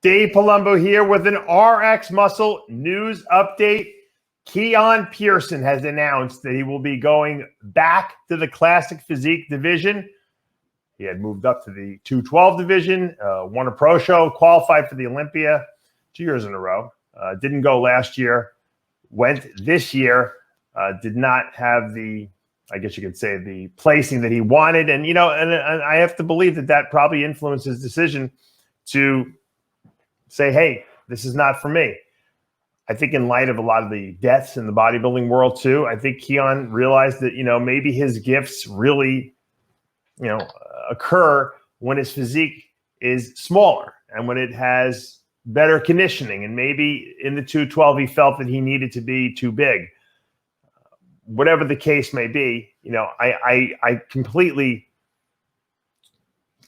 Dave Palumbo here with an RX Muscle news update. Keone Pearson has announced that he will be going back to the Classic Physique division. He had moved up to the 212 division, won a pro show, qualified for the Olympia 2 years in a row. Didn't go last year, went this year, did not have the, I guess you could say, the placing that he wanted. And, and I have to believe that that probably influenced his decision to say, hey, this is not for me. I think in light of a lot of the deaths in the bodybuilding world too, I think Keone realized that, maybe his gifts really, occur when his physique is smaller and when it has better conditioning. And maybe in the 212, he felt that he needed to be too big. Whatever the case may be, I completely,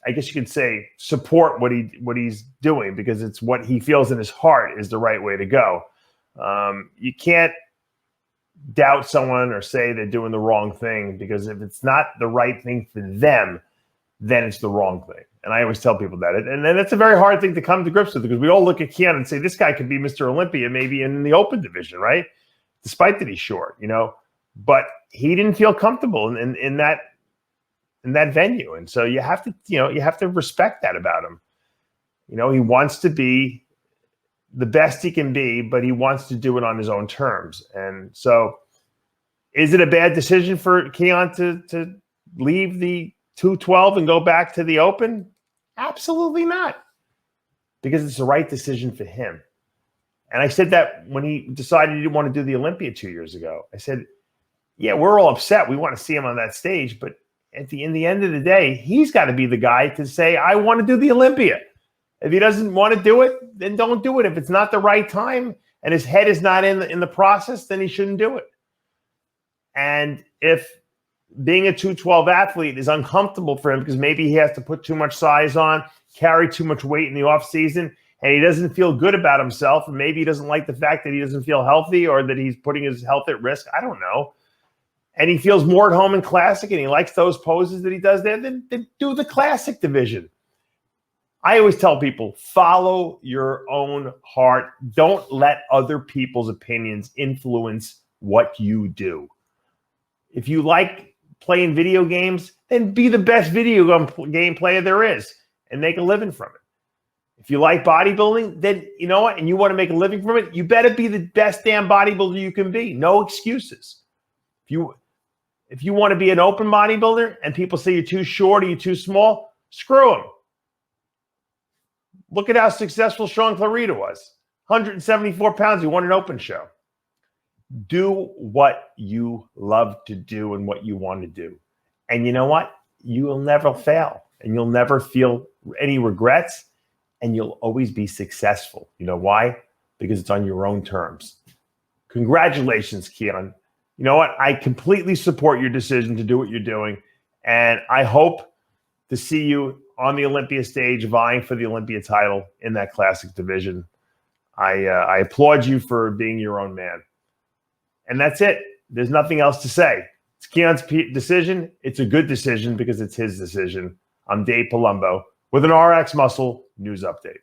I guess you could say, support what he's doing, because it's what he feels in his heart is the right way to go. You can't doubt someone or say they're doing the wrong thing, because if it's not the right thing for them, then it's the wrong thing. And I always tell people that. And then it's a very hard thing to come to grips with, because we all look at Keone and say, this guy could be Mr. Olympia, maybe in the open division, right? Despite that he's short, but he didn't feel comfortable in that venue. And so you have to respect that about him. He wants to be the best he can be, but he wants to do it on his own terms. And so is it a bad decision for Keone to leave the 212 and go back to the open? Absolutely not, because it's the right decision for him. And I said that when he decided he didn't want to do the Olympia 2 years ago. I said, yeah, we're all upset. We want to see him on that stage, but in the end of the day, he's got to be the guy to say, I want to do the Olympia. If he doesn't want to do it, then don't do it. If it's not the right time and his head is not in the process, then he shouldn't do it. And if being a 212 athlete is uncomfortable for him because maybe he has to put too much size on, carry too much weight in the off season, and he doesn't feel good about himself, and maybe he doesn't like the fact that he doesn't feel healthy or that he's putting his health at risk, I don't know, and he feels more at home in Classic and he likes those poses that he does there, then do the Classic division. I always tell people, follow your own heart. Don't let other people's opinions influence what you do. If you like playing video games, then be the best video game player there is and make a living from it. If you like bodybuilding, then you know what? And you want to make a living from it, you better be the best damn bodybuilder you can be. No excuses. If you want to be an open bodybuilder and people say you're too short or you're too small, screw them. Look at how successful Sean Clarita was. 174 pounds, he won an open show. Do what you love to do and what you want to do. And you know what? You will never fail, and you'll never feel any regrets, and you'll always be successful. You know why? Because it's on your own terms. Congratulations, Keone. You know what? I completely support your decision to do what you're doing, and I hope to see you on the Olympia stage vying for the Olympia title in that Classic division. I applaud you for being your own man. And that's it. There's nothing else to say. It's Keone's decision. It's a good decision because it's his decision. I'm Dave Palumbo with an RX Muscle news update.